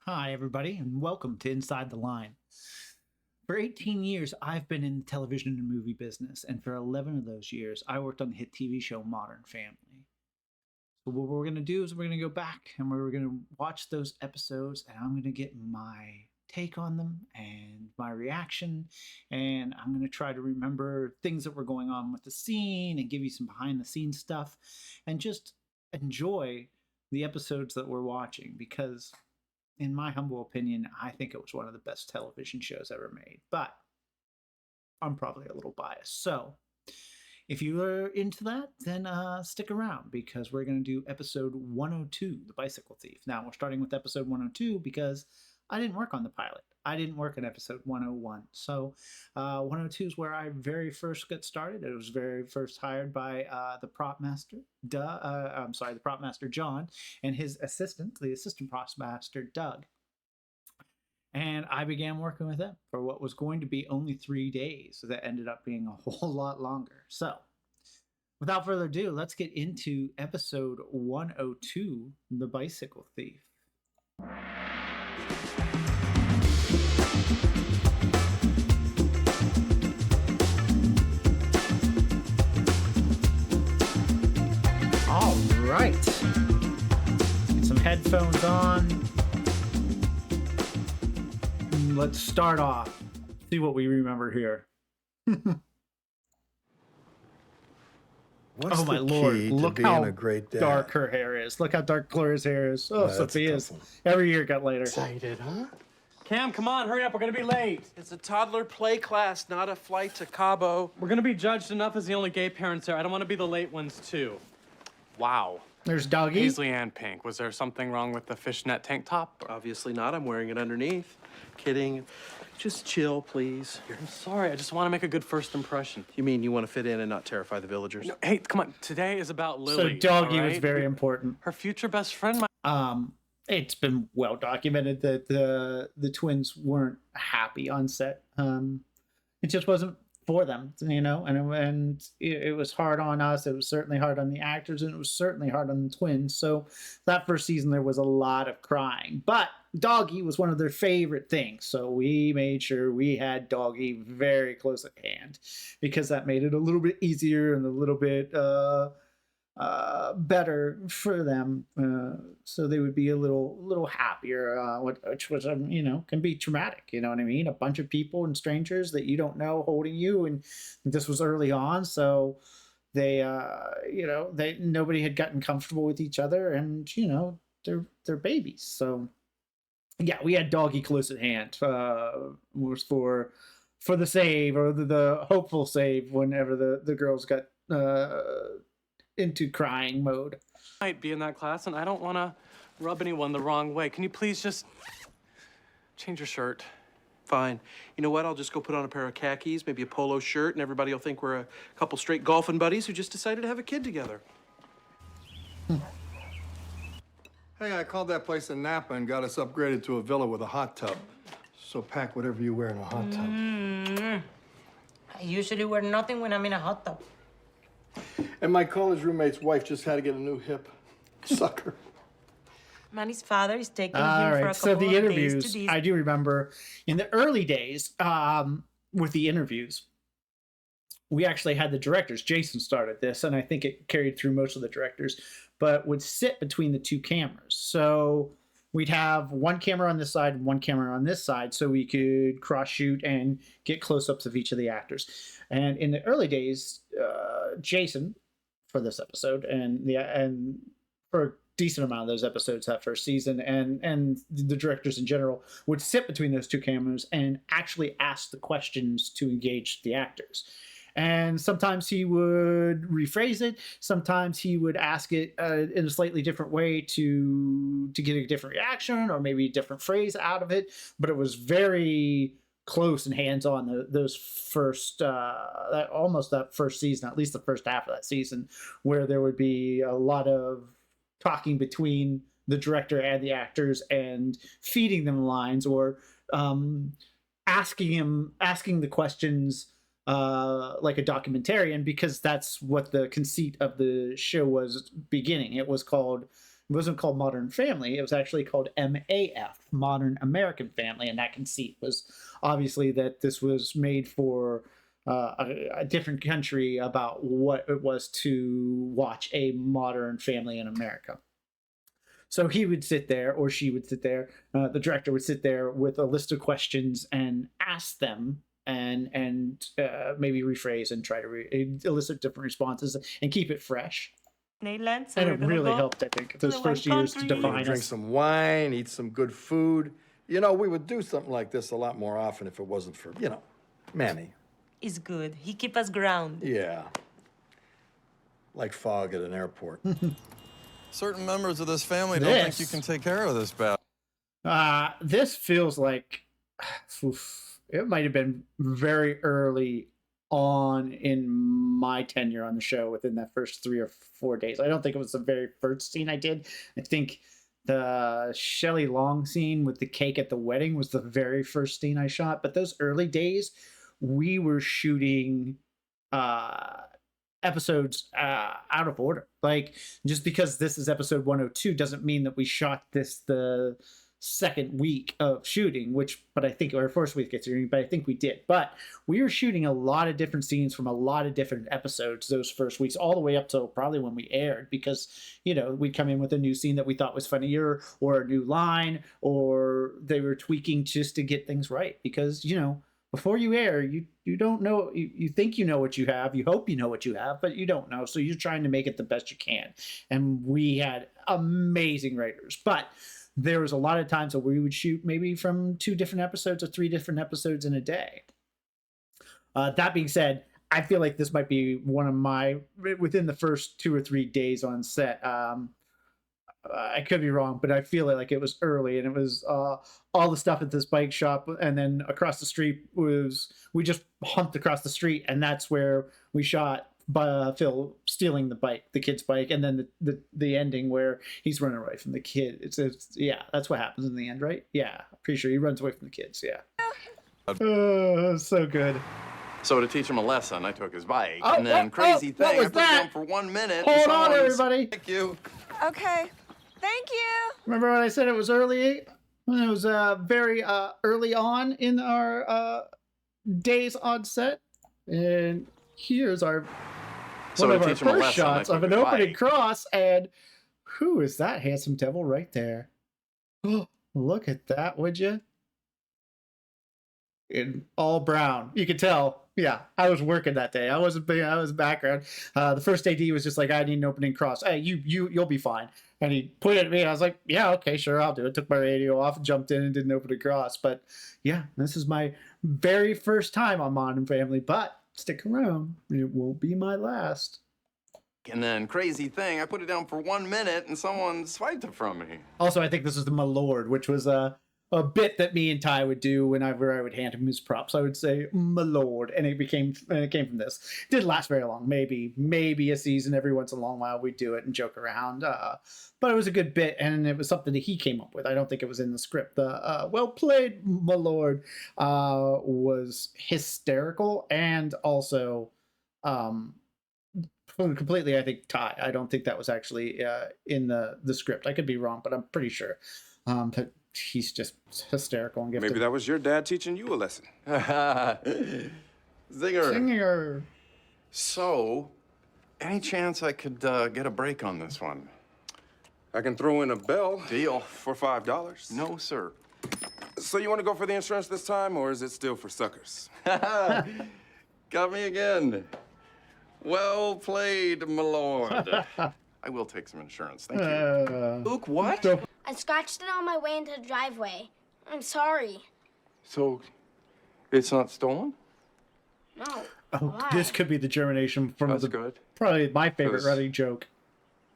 Hi, everybody, and welcome to Inside the Line. For 18 years, I've been in the television and movie business, and for 11 of those years, I worked on the hit TV show Modern Family. So, what we're going to do is we're going to go back and we're going to watch those episodes, and I'm going to get my take on them and my reaction, and I'm going to try to remember things that were going on with the scene and give you some behind the scenes stuff and just enjoy the episodes that we're watching because in my humble opinion, I think it was one of the best television shows ever made. But I'm probably a little biased. So if you are into that, then stick around because we're going to do episode 102, The Bicycle Thief. Now, we're starting with episode 102 because I didn't work on the pilot. I didn't work on episode 101. So 102 is where I very first got started. It was very first hired by the prop master, the prop master John, and his assistant, the assistant prop master Doug. And I began working with them for what was going to be only 3 days that ended up being a whole lot longer. So without further ado, let's get into episode 102, The Bicycle Thief. All right. Get some headphones on. Let's start off. See what we remember here. What's oh my the lord! key Look to being how a great dad? dark her hair is. Look how dark Gloria's hair is. Oh, That's a Sophia's. tough one. Every year it got later. Excited, huh? Cam, come on, hurry up, we're gonna be late. It's a toddler play class, not a flight to Cabo. We're gonna be judged enough as the only gay parents there. I don't wanna be the late ones, too. Wow. There's Doggy. Paisley and pink. Was there something wrong with the fishnet tank top? Obviously not, I'm wearing it underneath. Kidding. Just chill, please. I'm sorry, I just wanna make a good first impression. You mean you want to fit in and not terrify the villagers? No, hey, come on, today is about So Lily. Doggy all was right? very important. Her future best friend might. It's been well documented that the twins weren't happy on set. It just wasn't for them, and it was hard on us. It was certainly hard on the actors, and it was certainly hard on the twins. So that first season there was a lot of crying, but Doggy was one of their favorite things. So we made sure we had Doggy very close at hand because that made it a little bit easier and a little bit better for them, so they would be a little happier, which was can be traumatic. You know what I mean? A bunch of people and strangers that you don't know holding you, and this was early on, so they nobody had gotten comfortable with each other, and they're babies. So yeah, we had Doggy close at hand. Was for the save or the hopeful save whenever the girls got into crying mode. Might be in that class, and I don't wanna rub anyone the wrong way. Can you please just change your shirt? Fine. You know what? I'll just go put on a pair of khakis, maybe a polo shirt, and everybody will think we're a couple straight golfing buddies who just decided to have a kid together. Hey, I called that place in Napa and got us upgraded to a villa with a hot tub. So pack whatever you wear in a hot tub. I usually wear nothing when I'm in a hot tub. And my college roommate's wife just had to get a new hip. Sucker. Manny's father is taking All him for a right, couple so the of days to interviews, Disney. I do remember in the early days with the interviews, we actually had the directors. Jason started this, and I think it carried through most of the directors, but would sit between the two cameras. So we'd have one camera on this side and one camera on this side so we could cross shoot and get close-ups of each of the actors. And in the early days, Jason, for this episode, and for a decent amount of those episodes that first season, and the directors in general would sit between those two cameras and actually ask the questions to engage the actors. And sometimes he would rephrase it. Sometimes he would ask it in a slightly different way to get a different reaction or maybe a different phrase out of it. But it was very close and hands-on those first that first season, at least the first half of that season, where there would be a lot of talking between the director and the actors and feeding them lines or asking the questions like a documentarian, because that's what the conceit of the show was beginning. It was called It wasn't called Modern Family. It was actually called MAF, Modern American Family. And that conceit was obviously that this was made for a different country about what it was to watch a modern family in America. So he would sit there, or she would sit there, the director would sit there with a list of questions and ask them and maybe rephrase and try to elicit different responses and keep it fresh. Nayland, so And we're it gonna really go helped, I think, those the first wine years to country. define Drink us. some wine, eat some good food. You know, we would do something like this a lot more often if it wasn't for, you know, Manny. It's good. He keep us grounded. Yeah. Like fog at an airport. Certain members of this family don't think you can take care of this bad. This feels like it might have been very early on in my tenure on the show within that first 3 or 4 days. I don't think it was the very first scene I did. I think the Shelley Long scene with the cake at the wedding was the very first scene I shot. But those early days, we were shooting episodes out of order. Like, just because this is episode 102 doesn't mean that we shot this the second week of shooting, but I think, or first week of shooting, but I think we did. But we were shooting a lot of different scenes from a lot of different episodes those first weeks, all the way up till probably when we aired, because, you know, we'd come in with a new scene that we thought was funnier, or a new line, or they were tweaking just to get things right. Because, you know, before you air, you don't know, you think you know what you have, you hope you know what you have, but you don't know. So you're trying to make it the best you can. And we had amazing writers, but there was a lot of times that we would shoot maybe from 2 different episodes or 3 different episodes in a day. That being said, I feel like this might be one of my, within the first 2 or 3 days on set. I could be wrong, but I feel like it was early, and it was all the stuff at this bike shop, and then across the street we just humped across the street, and that's where we shot Phil stealing the kid's bike, and then the ending where he's running away from the kid. It's yeah, that's what happens in the end, right? Yeah, pretty sure he runs away from the kids. Yeah. So good. So to teach him a lesson, I took his bike, Oh, and then what was I put that? it down for 1 minute. Hold and on, someone's- everybody. Thank you. Okay. Thank you. Remember when I said it was early? When it was very early on in our days on set, and here's our So one to of our teach him a first lesson, I shots took of an his opening bike. cross, and who is that handsome devil right there? Oh, look at that, would you? In all brown, you could tell. Yeah, I was working that day. I was background. The first AD was just like, I need an opening cross. Hey, you'll be fine. And he put it at me, and I was like, yeah, okay, sure, I'll do it. Took my radio off, jumped in, and did an opening cross. But yeah, this is my very first time on Modern Family. But stick around, it won't be my last. And then crazy thing, I put it down for 1 minute, and someone swiped it from me. Also, I think this is the My Lord, which was a bit that me and Ty would do whenever I would hand him his props. I would say, My Lord, and it came from this. It didn't last very long, maybe a season. Every once in a long while we'd do it and joke around. But it was a good bit, and it was something that he came up with. I don't think it was in the script. The well played, My Lord, was hysterical, and also completely, I think, Ty. I don't think that was actually in the script. I could be wrong, but I'm pretty sure that he's just hysterical and gifted. Maybe that was your dad teaching you a lesson. Zinger. Singer. So, any chance I could get a break on this one? I can throw in a bell. Deal. For $5. No, sir. So you want to go for the insurance this time, or is it still for suckers? Got me again. Well played, my lord. I will take some insurance. Thank you. Luke, what? I scratched it on my way into the driveway. I'm sorry. So, it's not stolen? No. Oh, Why? this could be the germination from That's good. probably my favorite Because- running joke.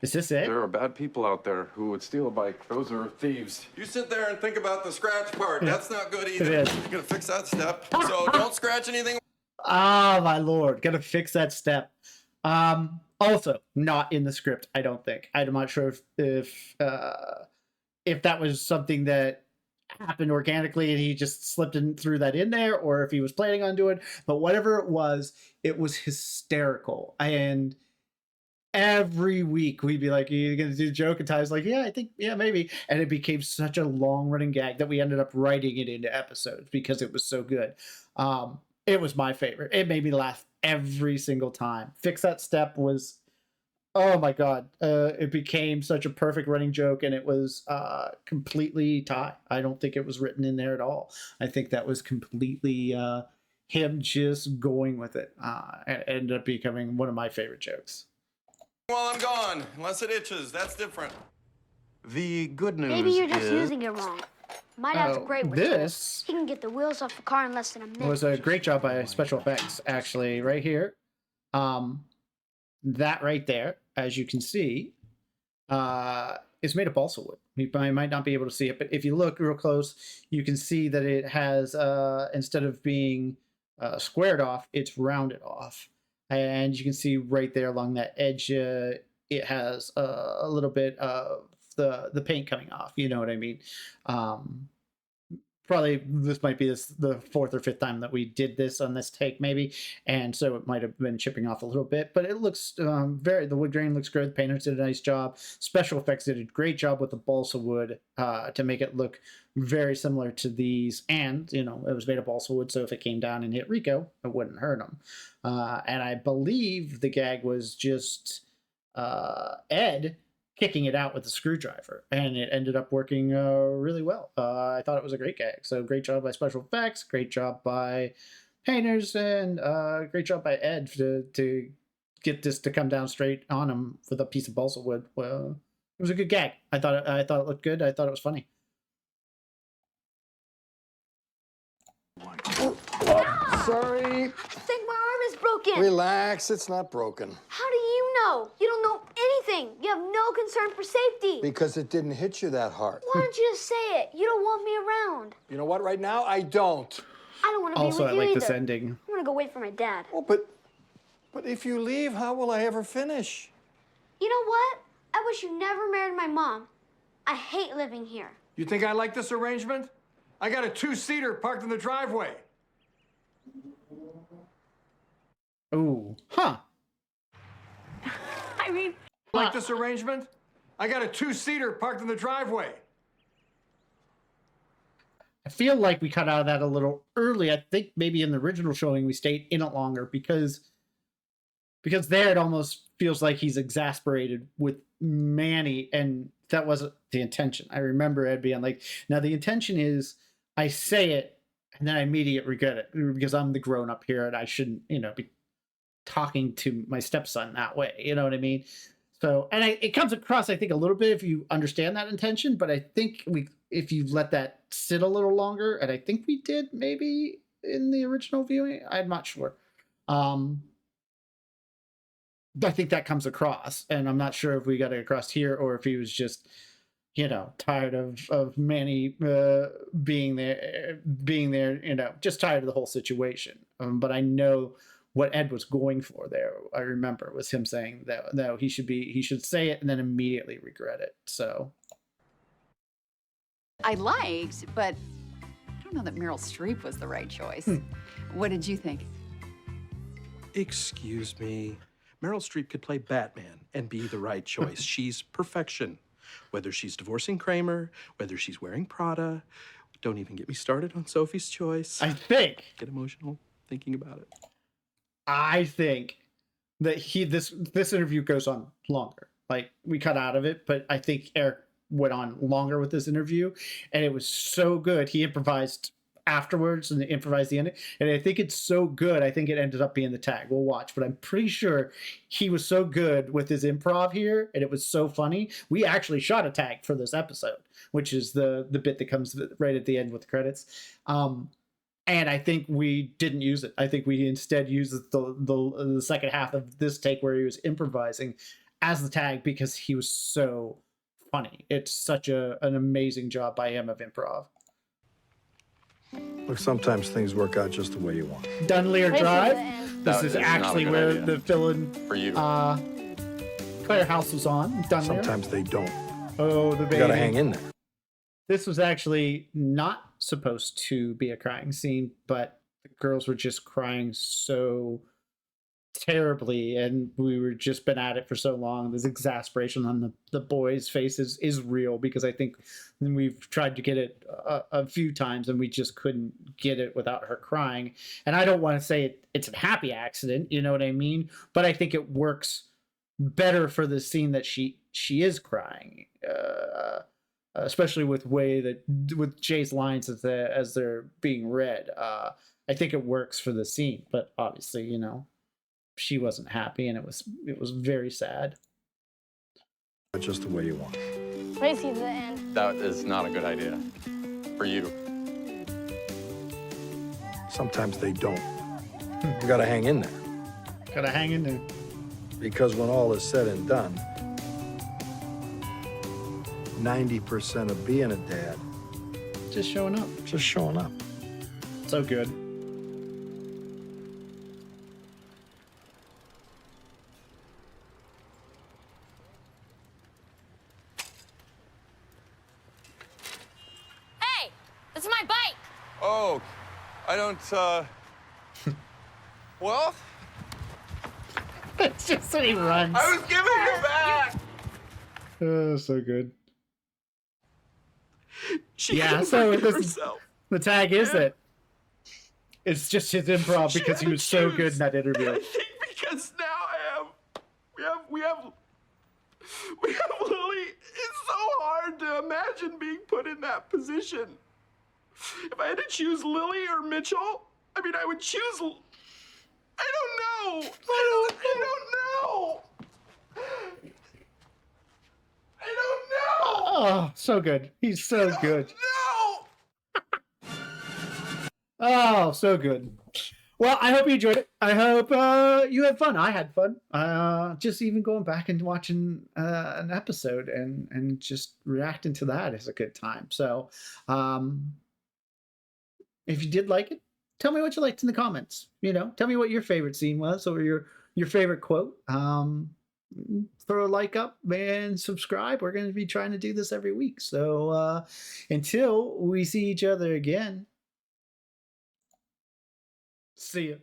Is this it? There are bad people out there who would steal a bike. Those are thieves. You sit there and think about the scratch part. That's not good It either. is. You're gonna fix that step. So don't scratch anything. Ah, my lord, gotta fix that step. Also not in the script, I don't think. I'm not sure if that was something that happened organically and he just slipped and threw that in there, or if he was planning on doing it. But whatever it was hysterical. And every week we'd be like, "Are you gonna do the joke?" And Ty's like, "Yeah, I think, yeah, maybe." And it became such a long running gag that we ended up writing it into episodes because it was so good. It was my favorite. It made me laugh every single time. Fix That Step was, oh my god, it became such a perfect running joke, and it was completely Ty. I don't think it was written in there at all. I think that was completely him just going with it. And it ended up becoming one of my favorite jokes. While I'm gone, unless it itches, that's different. The good news Maybe you're just is... using it wrong. My dad's great with This He can get the wheels off the car in less than a minute. was a great job by special effects, actually, right here. That right there, as you can see, is made of balsa wood. You might not be able to see it, but if you look real close, you can see that it has, instead of being squared off, it's rounded off. And you can see right there along that edge, it has a little bit of the paint coming off. You know what I mean? Probably this might be the fourth or fifth time that we did this on this take, maybe, and so it might have been chipping off a little bit, but it looks the wood grain looks good. Painters did a nice job. Special effects did a great job with the balsa wood to make it look very similar to these, and it was made of balsa wood, so if it came down and hit Rico, it wouldn't hurt him. And I believe the gag was just Ed kicking it out with a screwdriver, and it ended up working really well. I thought it was a great gag. So great job by special effects, great job by painters, and great job by Ed to get this to come down straight on him with a piece of balsa wood. Well, it was a good gag. I thought it looked good. I thought it was funny. Sorry. I think my arm is broken. Relax, it's not broken. How do you know? You don't know anything. You have no concern for safety. Because it didn't hit you that hard. Why don't you just say it? You don't want me around. You know what, right now, I don't. I don't want to be Also, with I you like either. this ending. I'm gonna go wait for my dad. Oh, but if you leave, how will I ever finish? You know what? I wish you never married my mom. I hate living here. You think I like this arrangement? I got a 2-seater parked in the driveway. Ooh, huh. I mean, Like this arrangement? I got a 2-seater parked in the driveway. I feel like we cut out of that a little early. I think maybe in the original showing we stayed in it longer because there it almost feels like he's exasperated with Manny, and that wasn't the intention. I remember Ed being like, now the intention is I say it and then I immediately regret it because I'm the grown up here and I shouldn't, be talking to my stepson that way. You know what I mean? So, and it comes across, I think, a little bit if you understand that intention, but I think if you let that sit a little longer, and I think we did maybe in the original viewing, I'm not sure. I think that comes across, and I'm not sure if we got it across here or if he was just, tired of Manny being there, just tired of the whole situation. But I know what Ed was going for there, I remember, was him saying that no, he should say it and then immediately regret it. So I liked, but I don't know that Meryl Streep was the right choice. What did you think? Excuse me. Meryl Streep could play Batman and be the right choice. She's perfection. Whether she's divorcing Kramer, whether she's wearing Prada. Don't even get me started on Sophie's Choice. I think Get emotional thinking about it. I think that this interview goes on longer. Like, we cut out of it, but I think Eric went on longer with this interview, and it was so good. He improvised afterwards and improvised the ending, and I think it's so good. I think it ended up being the tag. We'll watch, but I'm pretty sure he was so good with his improv here, and it was so funny. We actually shot a tag for this episode, which is the bit that comes right at the end with the credits. And I think we didn't use it. I think we instead used the second half of this take where he was improvising as the tag because he was so funny. It's such an amazing job by him of improv. Look, sometimes things work out just the way you want. Dunleer Drive. This That is is not a actually good where idea. the villain For you. Claire House was on. Dunleer. Sometimes they don't. Oh, the baby. You gotta hang in there. This was actually not supposed to be a crying scene, but the girls were just crying so terribly, and we were just been at it for so long. This exasperation on the boys' faces is real, because I think we've tried to get it a few times and we just couldn't get it without her crying. And I don't want to say it's a happy accident, you know what I mean? But I think it works better for the scene that she is crying, especially with Jay's lines as they're being read. I think it works for the scene, but obviously, she wasn't happy, and it was very sad. Just the way you want. Let's see the end. That is not a good idea. For you. Sometimes they don't. You gotta hang in there. Gotta hang in there. Because when all is said and done, 90% of being a dad, Just showing up. just showing up. So good. Hey, this is my bike. Oh, I don't, well, It's just when he runs. I was giving it back! Oh, so good. She Yeah, couldn't so forgive this herself. The tag is that it's just his improv She because he had to was so choose. good in that interview. I think because now we have Lily. It's so hard to imagine being put in that position. If I had to choose Lily or Mitchell, I mean, I would choose. I don't know. I don't know. I don't know. Oh, so good. He's so good. No. Oh, so good. Well, I hope you enjoyed it. I hope you had fun. I had fun. Just even going back and watching an episode and just reacting to that is a good time. So, if you did like it, tell me what you liked in the comments. Tell me what your favorite scene was or your favorite quote. Throw a like up and subscribe. We're going to be trying to do this every week. So until we see each other again, see ya.